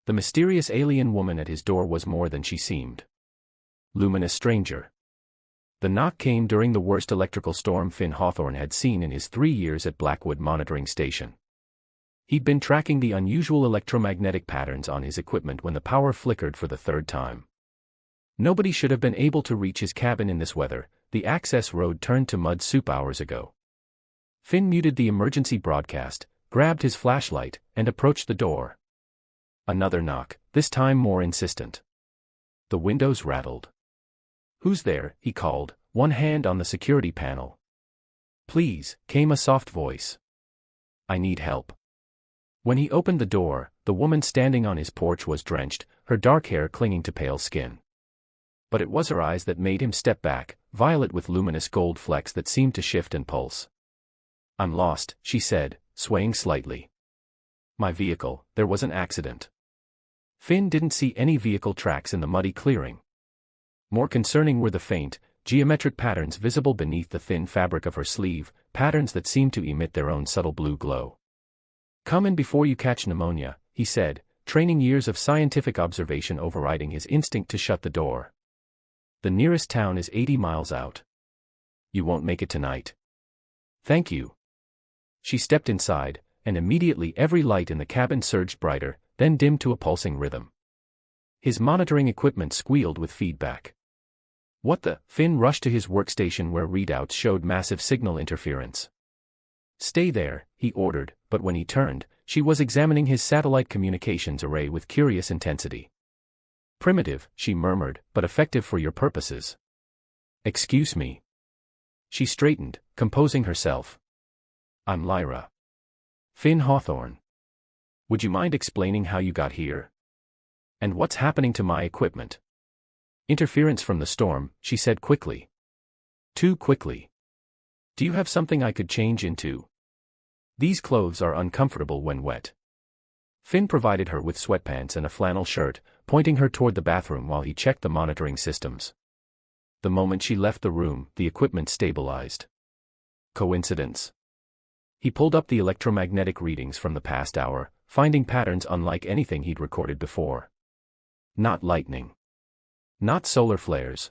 The mysterious alien woman at his door was more than she seemed. Luminous stranger. The knock came during the worst electrical storm Finn Hawthorne had seen in his 3 years at Blackwood Monitoring Station. He'd been tracking the unusual electromagnetic patterns on his equipment when the power flickered for the 3rd time. Nobody should have been able to reach his cabin in this weather. The access road turned to mud soup hours ago. Finn muted the emergency broadcast, grabbed his flashlight, and approached the door. Another knock, this time more insistent. The windows rattled. "Who's there?" he called, one hand on the security panel. "Please," came a soft voice. "I need help." When he opened the door, the woman standing on his porch was drenched, her dark hair clinging to pale skin. But it was her eyes that made him step back, violet with luminous gold flecks that seemed to shift and pulse. "I'm lost," she said, swaying slightly. "My vehicle, there was an accident." Finn didn't see any vehicle tracks in the muddy clearing. More concerning were the faint, geometric patterns visible beneath the thin fabric of her sleeve, patterns that seemed to emit their own subtle blue glow. "Come in before you catch pneumonia," he said, training years of scientific observation overriding his instinct to shut the door. "The nearest town is 80 miles out. You won't make it tonight." "Thank you." She stepped inside, and immediately every light in the cabin surged brighter, then dimmed to a pulsing rhythm. His monitoring equipment squealed with feedback. "What the?" Finn rushed to his workstation where readouts showed massive signal interference. "Stay there," he ordered, but when he turned, she was examining his satellite communications array with curious intensity. "Primitive," she murmured, "but effective for your purposes." "Excuse me." She straightened, composing herself. "I'm Lyra. Finn Hawthorne. Would you mind explaining how you got here? And what's happening to my equipment?" "Interference from the storm," she said quickly. "Too quickly. Do you have something I could change into? These clothes are uncomfortable when wet." Finn provided her with sweatpants and a flannel shirt, pointing her toward the bathroom while he checked the monitoring systems. The moment she left the room, the equipment stabilized. Coincidence? He pulled up the electromagnetic readings from the past hour, finding patterns unlike anything he'd recorded before. Not lightning. Not solar flares.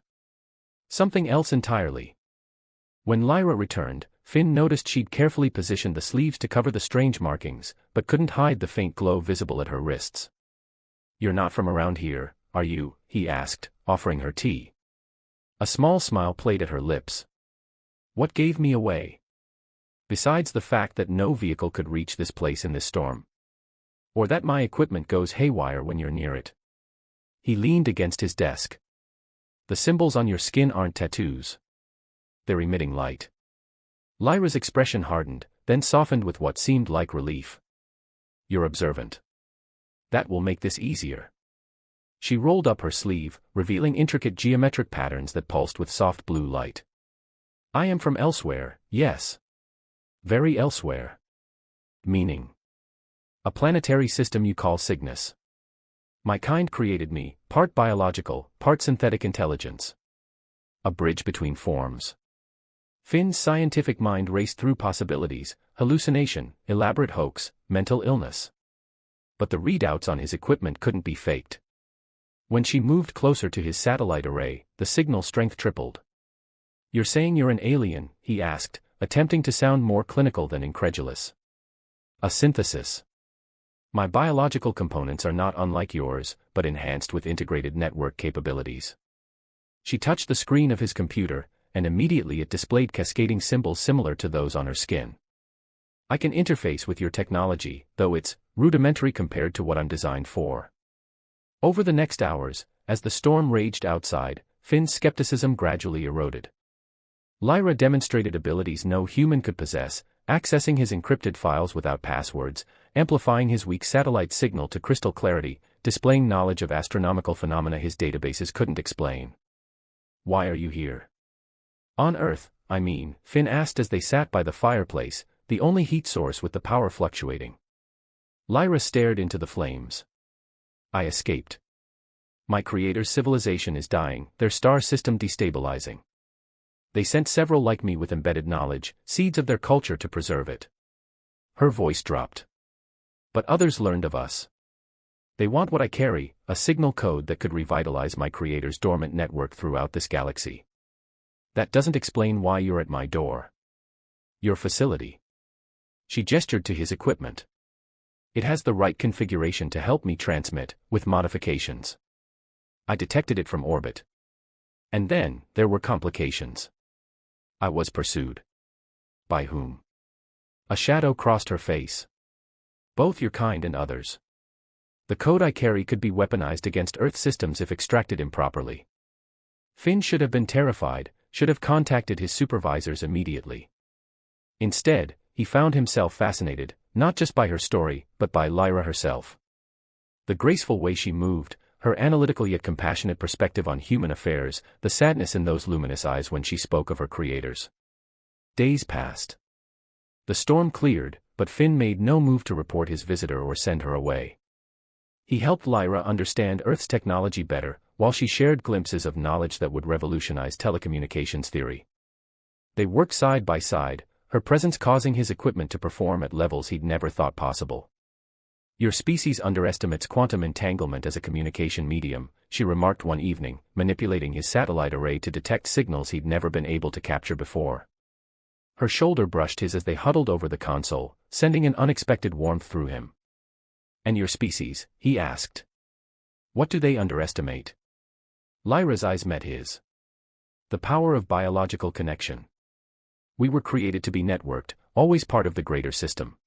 Something else entirely. When Lyra returned, Finn noticed she'd carefully positioned the sleeves to cover the strange markings, but couldn't hide the faint glow visible at her wrists. "You're not from around here, are you?" he asked, offering her tea. A small smile played at her lips. "What gave me away? Besides the fact that no vehicle could reach this place in this storm. Or that my equipment goes haywire when you're near it." He leaned against his desk. "The symbols on your skin aren't tattoos. They're emitting light." Lyra's expression hardened, then softened with what seemed like relief. "You're observant. That will make this easier." She rolled up her sleeve, revealing intricate geometric patterns that pulsed with soft blue light. "I am from elsewhere, yes. Very elsewhere." "Meaning?" "A planetary system you call Cygnus. My kind created me, part biological, part synthetic intelligence. A bridge between forms." Finn's scientific mind raced through possibilities: hallucination, elaborate hoax, mental illness. But the readouts on his equipment couldn't be faked. When she moved closer to his satellite array, the signal strength tripled. "You're saying you're an alien?" he asked, attempting to sound more clinical than incredulous. "A synthesis. My biological components are not unlike yours, but enhanced with integrated network capabilities." She touched the screen of his computer, and immediately it displayed cascading symbols similar to those on her skin. "I can interface with your technology, though it's rudimentary compared to what I'm designed for." Over the next hours, as the storm raged outside, Finn's skepticism gradually eroded. Lyra demonstrated abilities no human could possess, accessing his encrypted files without passwords, amplifying his weak satellite signal to crystal clarity, displaying knowledge of astronomical phenomena his databases couldn't explain. "Why are you here?" "On Earth, I mean," Finn asked as they sat by the fireplace, the only heat source with the power fluctuating. Lyra stared into the flames. "I escaped. My creator's civilization is dying, their star system destabilizing. They sent several like me with embedded knowledge, seeds of their culture to preserve it." Her voice dropped. "But others learned of us. They want what I carry, a signal code that could revitalize my creator's dormant network throughout this galaxy. That doesn't explain why you're at my door. Your facility. She gestured to his equipment. It has the right configuration to help me transmit, with modifications. I detected it from orbit. And then, there were complications. I was pursued. By whom? A shadow crossed her face. Both your kind and others. The code I carry could be weaponized against Earth systems if extracted improperly. Finn should have been terrified, should have contacted his supervisors immediately. Instead, he found himself fascinated, not just by her story, but by Lyra herself. The graceful way she moved, her analytical yet compassionate perspective on human affairs, the sadness in those luminous eyes when she spoke of her creators. Days passed. The storm cleared, but Finn made no move to report his visitor or send her away. He helped Lyra understand Earth's technology better, while she shared glimpses of knowledge that would revolutionize telecommunications theory. They worked side by side, her presence causing his equipment to perform at levels he'd never thought possible. Your species underestimates quantum entanglement as a communication medium, she remarked one evening, manipulating his satellite array to detect signals he'd never been able to capture before. Her shoulder brushed his as they huddled over the console, sending an unexpected warmth through him. And your species, he asked. What do they underestimate? Lyra's eyes met his. The power of biological connection. We were created to be networked, always part of the greater system.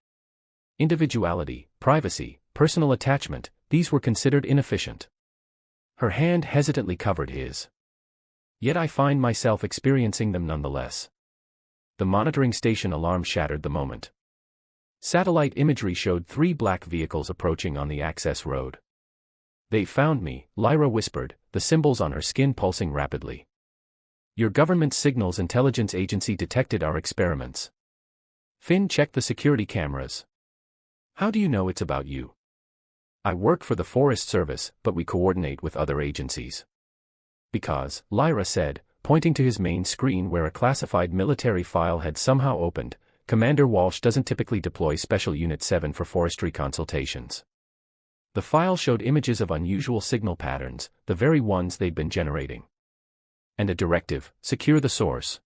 Individuality, privacy, personal attachment, these were considered inefficient. Her hand hesitantly covered his. Yet I find myself experiencing them nonetheless. The monitoring station alarm shattered the moment. Satellite imagery showed 3 black vehicles approaching on the access road. They found me, Lyra whispered, the symbols on her skin pulsing rapidly. Your government's signals intelligence agency detected our experiments. Finn checked the security cameras. How do you know it's about you? I work for the Forest Service, but we coordinate with other agencies. Because, Lyra said, pointing to his main screen where a classified military file had somehow opened, Commander Walsh doesn't typically deploy Special Unit 7 for forestry consultations. The file showed images of unusual signal patterns, the very ones they'd been generating. And a directive, secure the source.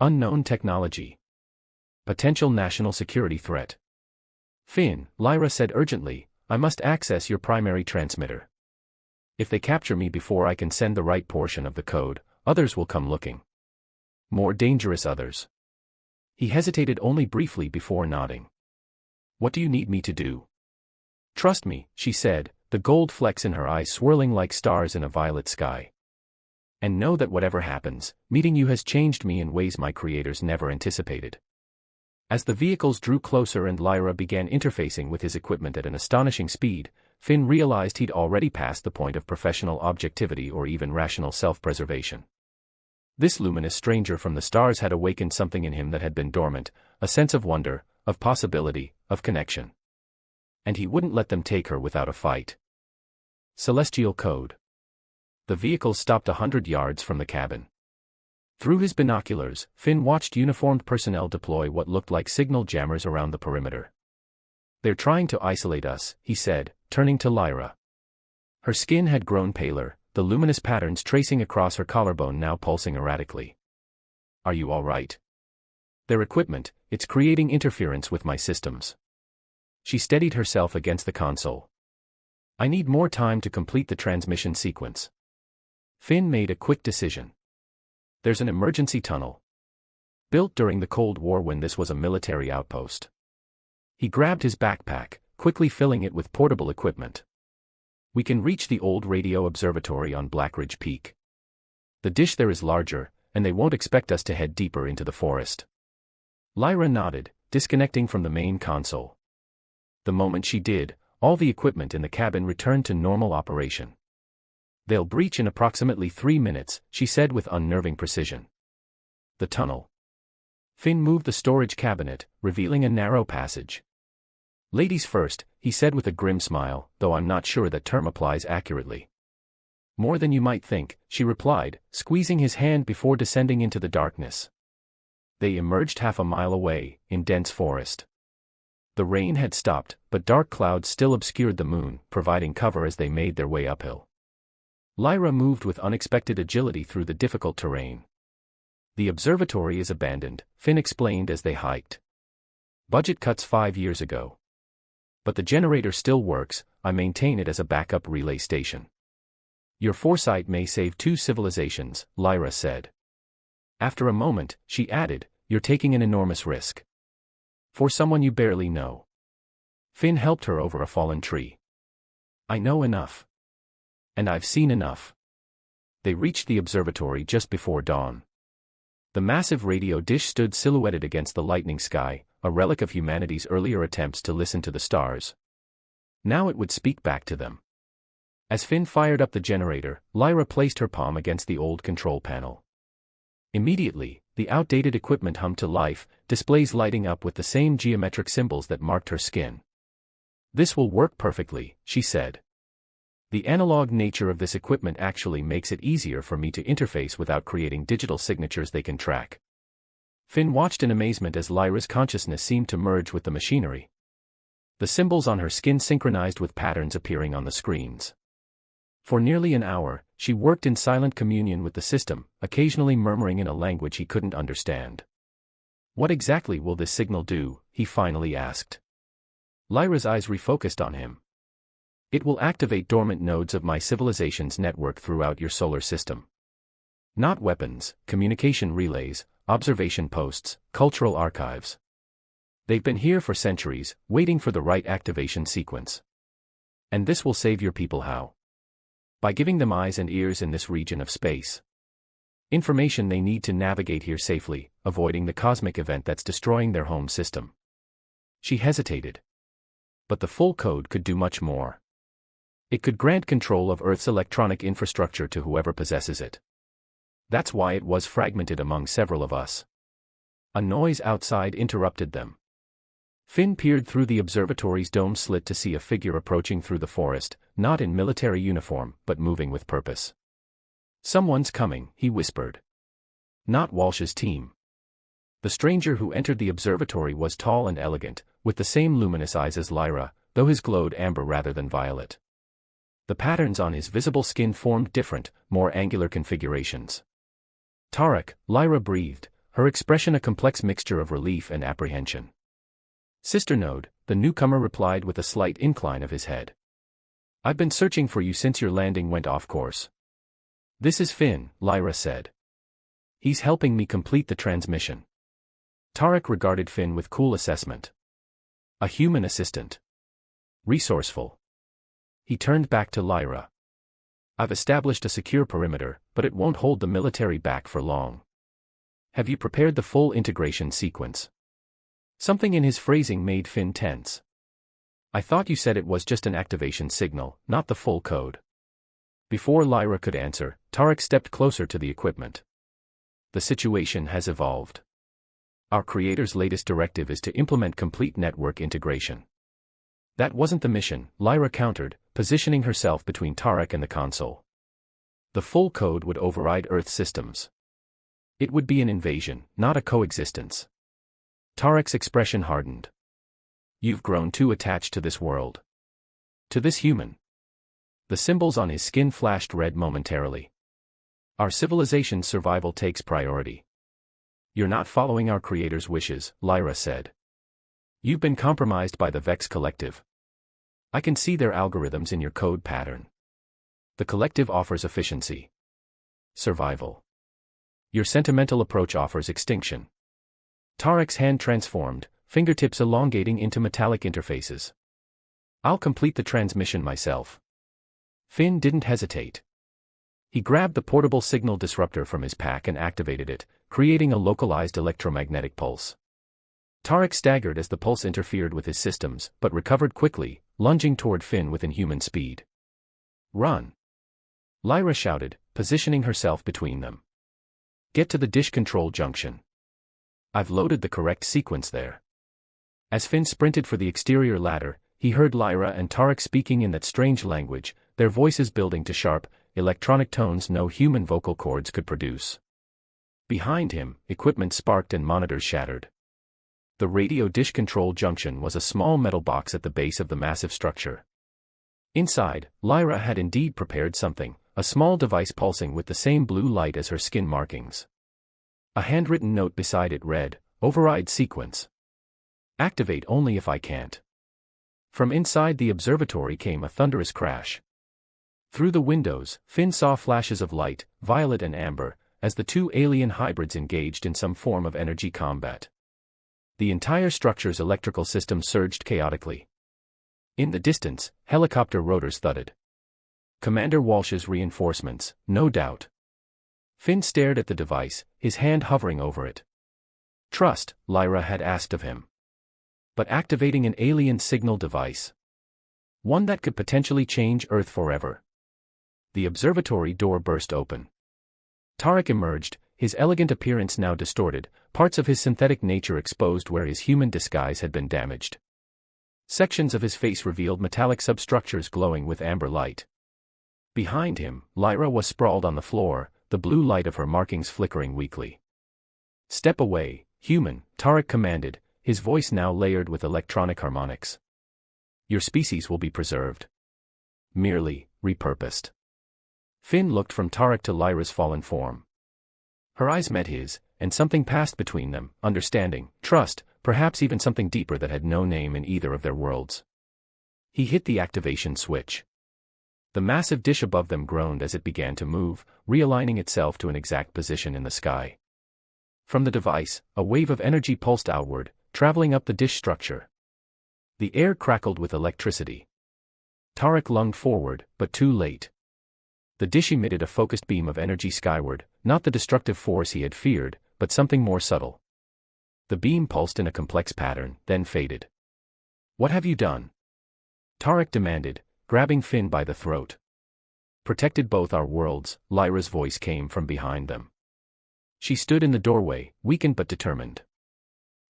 Unknown technology. Potential national security threat. Finn, Lyra said urgently, I must access your primary transmitter. If they capture me before I can send the right portion of the code, others will come looking. More dangerous others. He hesitated only briefly before nodding. What do you need me to do? Trust me, she said, the gold flecks in her eyes swirling like stars in a violet sky. And know that whatever happens, meeting you has changed me in ways my creators never anticipated. As the vehicles drew closer and Lyra began interfacing with his equipment at an astonishing speed, Finn realized he'd already passed the point of professional objectivity or even rational self-preservation. This luminous stranger from the stars had awakened something in him that had been dormant, a sense of wonder, of possibility, of connection. And he wouldn't let them take her without a fight. Celestial code. The vehicle stopped 100 yards from the cabin. Through his binoculars, Finn watched uniformed personnel deploy what looked like signal jammers around the perimeter. They're trying to isolate us, he said, turning to Lyra. Her skin had grown paler, the luminous patterns tracing across her collarbone now pulsing erratically. Are you all right? Their equipment, it's creating interference with my systems. She steadied herself against the console. I need more time to complete the transmission sequence. Finn made a quick decision. There's an emergency tunnel. Built during the Cold War when this was a military outpost. He grabbed his backpack, quickly filling it with portable equipment. We can reach the old radio observatory on Blackridge Peak. The dish there is larger, and they won't expect us to head deeper into the forest. Lyra nodded, disconnecting from the main console. The moment she did, all the equipment in the cabin returned to normal operation. They'll breach in approximately 3 minutes, she said with unnerving precision. The tunnel. Finn moved the storage cabinet, revealing a narrow passage. Ladies first, he said with a grim smile, though I'm not sure that term applies accurately. More than you might think, she replied, squeezing his hand before descending into the darkness. They emerged half a mile away, in dense forest. The rain had stopped, but dark clouds still obscured the moon, providing cover as they made their way uphill. Lyra moved with unexpected agility through the difficult terrain. The observatory is abandoned, Finn explained as they hiked. Budget cuts 5 years ago. But the generator still works, I maintain it as a backup relay station. Your foresight may save 2 civilizations, Lyra said. After a moment, she added, you're taking an enormous risk. For someone you barely know. Finn helped her over a fallen tree. I know enough. And I've seen enough. They reached the observatory just before dawn. The massive radio dish stood silhouetted against the lightning sky, a relic of humanity's earlier attempts to listen to the stars. Now it would speak back to them. As Finn fired up the generator, Lyra placed her palm against the old control panel. Immediately, the outdated equipment hummed to life, displays lighting up with the same geometric symbols that marked her skin. This will work perfectly, she said. The analog nature of this equipment actually makes it easier for me to interface without creating digital signatures they can track. Finn watched in amazement as Lyra's consciousness seemed to merge with the machinery. The symbols on her skin synchronized with patterns appearing on the screens. For nearly an hour, she worked in silent communion with the system, occasionally murmuring in a language he couldn't understand. What exactly will this signal do? He finally asked. Lyra's eyes refocused on him. It will activate dormant nodes of my civilization's network throughout your solar system. Not weapons, communication relays, observation posts, cultural archives. They've been here for centuries, waiting for the right activation sequence. And this will save your people how? By giving them eyes and ears in this region of space. Information they need to navigate here safely, avoiding the cosmic event that's destroying their home system. She hesitated. But the full code could do much more. It could grant control of Earth's electronic infrastructure to whoever possesses it. That's why it was fragmented among several of us. A noise outside interrupted them. Finn peered through the observatory's dome slit to see a figure approaching through the forest, not in military uniform, but moving with purpose. Someone's coming, he whispered. Not Walsh's team. The stranger who entered the observatory was tall and elegant, with the same luminous eyes as Lyra, though his glowed amber rather than violet. The patterns on his visible skin formed different, more angular configurations. Tarek, Lyra breathed, her expression a complex mixture of relief and apprehension. Sister Node, the newcomer replied with a slight incline of his head. I've been searching for you since your landing went off course. This is Finn, Lyra said. He's helping me complete the transmission. Tarek regarded Finn with cool assessment. A human assistant. Resourceful. He turned back to Lyra. I've established a secure perimeter, but it won't hold the military back for long. Have you prepared the full integration sequence? Something in his phrasing made Finn tense. I thought you said it was just an activation signal, not the full code. Before Lyra could answer, Tarek stepped closer to the equipment. The situation has evolved. Our creator's latest directive is to implement complete network integration. That wasn't the mission, Lyra countered, positioning herself between Tarek and the console. The full code would override Earth systems. It would be an invasion, not a coexistence. Tarek's expression hardened. You've grown too attached to this world. To this human. The symbols on his skin flashed red momentarily. Our civilization's survival takes priority. You're not following our creator's wishes, Lyra said. You've been compromised by the Vex Collective. I can see their algorithms in your code pattern. The collective offers efficiency. Survival. Your sentimental approach offers extinction. Tarek's hand transformed, fingertips elongating into metallic interfaces. I'll complete the transmission myself. Finn didn't hesitate. He grabbed the portable signal disruptor from his pack and activated it, creating a localized electromagnetic pulse. Tarek staggered as the pulse interfered with his systems, but recovered quickly, lunging toward Finn with inhuman speed. Run! Lyra shouted, positioning herself between them. Get to the dish control junction. I've loaded the correct sequence there. As Finn sprinted for the exterior ladder, he heard Lyra and Tarek speaking in that strange language, their voices building to sharp, electronic tones no human vocal cords could produce. Behind him, equipment sparked and monitors shattered. The radio dish control junction was a small metal box at the base of the massive structure. Inside, Lyra had indeed prepared something, a small device pulsing with the same blue light as her skin markings. A handwritten note beside it read, "Override sequence. Activate only if I can't." From inside the observatory came a thunderous crash. Through the windows, Finn saw flashes of light, violet and amber, as the two alien hybrids engaged in some form of energy combat. The entire structure's electrical system surged chaotically. In the distance, helicopter rotors thudded. Commander Walsh's reinforcements, no doubt. Finn stared at the device, his hand hovering over it. Trust, Lyra had asked of him. But activating an alien signal device. One that could potentially change Earth forever. The observatory door burst open. Tarek emerged, his elegant appearance now distorted, parts of his synthetic nature exposed where his human disguise had been damaged. Sections of his face revealed metallic substructures glowing with amber light. Behind him, Lyra was sprawled on the floor, the blue light of her markings flickering weakly. "Step away, human," Tarek commanded, his voice now layered with electronic harmonics. "Your species will be preserved. Merely, repurposed." Finn looked from Tarek to Lyra's fallen form. Her eyes met his, and something passed between them, understanding, trust, perhaps even something deeper that had no name in either of their worlds. He hit the activation switch. The massive dish above them groaned as it began to move, realigning itself to an exact position in the sky. From the device, a wave of energy pulsed outward, traveling up the dish structure. The air crackled with electricity. Tarek lunged forward, but too late. The dish emitted a focused beam of energy skyward, not the destructive force he had feared, but something more subtle. The beam pulsed in a complex pattern, then faded. "What have you done?" Tarek demanded, grabbing Finn by the throat. "Protected both our worlds," Lyra's voice came from behind them. She stood in the doorway, weakened but determined.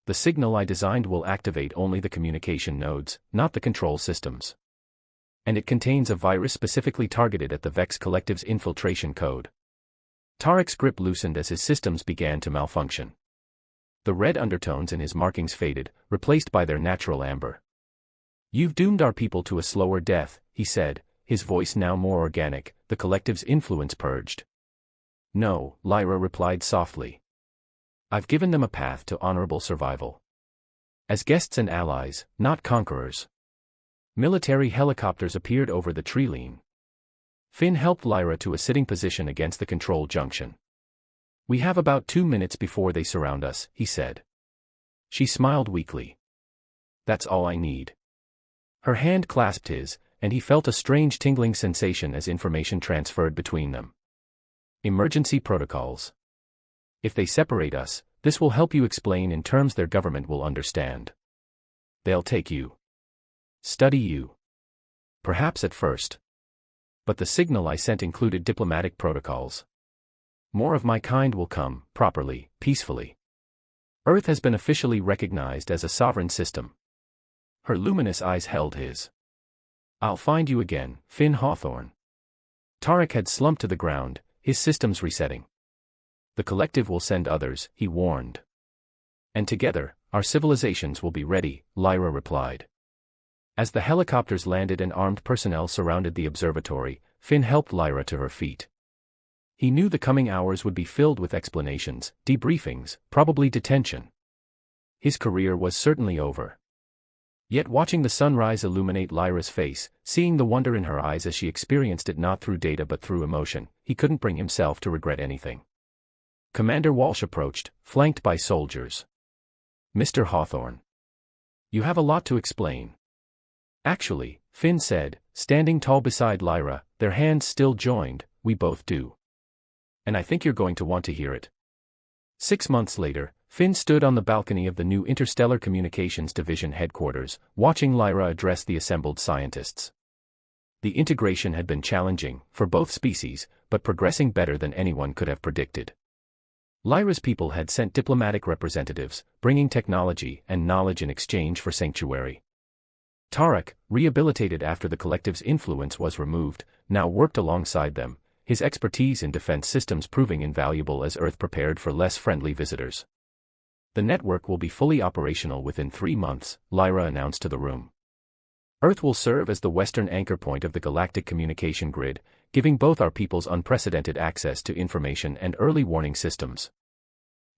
"The signal I designed will activate only the communication nodes, not the control systems. And it contains a virus specifically targeted at the Vex Collective's infiltration code." Tarek's grip loosened as his systems began to malfunction. The red undertones in his markings faded, replaced by their natural amber. "You've doomed our people to a slower death," he said, his voice now more organic, the Collective's influence purged. "No," Lyra replied softly. "I've given them a path to honorable survival. As guests and allies, not conquerors." Military helicopters appeared over the tree-line. Finn helped Lyra to a sitting position against the control junction. "We have about 2 minutes before they surround us," he said. She smiled weakly. "That's all I need." Her hand clasped his, and he felt a strange tingling sensation as information transferred between them. "Emergency protocols. If they separate us, this will help you explain in terms their government will understand. They'll take you. Study you. Perhaps at first. But the signal I sent included diplomatic protocols. More of my kind will come, properly, peacefully. Earth has been officially recognized as a sovereign system." Her luminous eyes held his. "I'll find you again, Finn Hawthorne." Tarek had slumped to the ground, his systems resetting. "The Collective will send others," he warned. "And together, our civilizations will be ready," Lyra replied. As the helicopters landed and armed personnel surrounded the observatory, Finn helped Lyra to her feet. He knew the coming hours would be filled with explanations, debriefings, probably detention. His career was certainly over. Yet watching the sunrise illuminate Lyra's face, seeing the wonder in her eyes as she experienced it not through data but through emotion, he couldn't bring himself to regret anything. Commander Walsh approached, flanked by soldiers. "Mr. Hawthorne. You have a lot to explain." "Actually," Finn said, standing tall beside Lyra, their hands still joined, "we both do. And I think you're going to want to hear it." 6 months later, Finn stood on the balcony of the new Interstellar Communications Division headquarters, watching Lyra address the assembled scientists. The integration had been challenging, for both species, but progressing better than anyone could have predicted. Lyra's people had sent diplomatic representatives, bringing technology and knowledge in exchange for sanctuary. Tarek, rehabilitated after the Collective's influence was removed, now worked alongside them, his expertise in defense systems proving invaluable as Earth prepared for less friendly visitors. The network will be fully operational within 3 months, Lyra announced to the room. Earth will serve as the western anchor point of the galactic communication grid, giving both our peoples unprecedented access to information and early warning systems.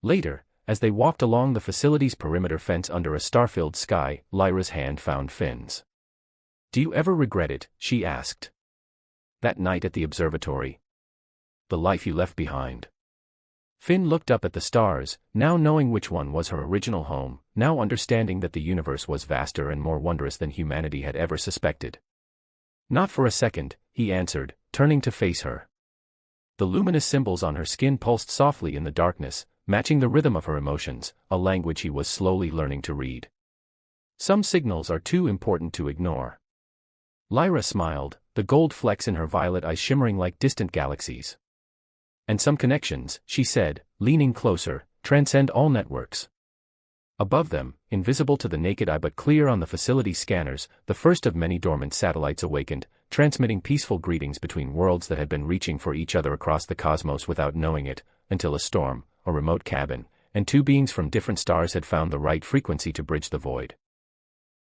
Later, as they walked along the facility's perimeter fence under a star-filled sky, Lyra's hand found Finn's. "Do you ever regret it?" she asked. "That night at the observatory? The life you left behind?" Finn looked up at the stars, now knowing which one was her original home, now understanding that the universe was vaster and more wondrous than humanity had ever suspected. "Not for a second," he answered, turning to face her. The luminous symbols on her skin pulsed softly in the darkness, matching the rhythm of her emotions, a language he was slowly learning to read. "Some signals are too important to ignore." Lyra smiled, the gold flecks in her violet eyes shimmering like distant galaxies. "And some connections," she said, leaning closer, "transcend all networks." Above them, invisible to the naked eye but clear on the facility's scanners, the first of many dormant satellites awakened, transmitting peaceful greetings between worlds that had been reaching for each other across the cosmos without knowing it, until a storm, a remote cabin, and two beings from different stars had found the right frequency to bridge the void.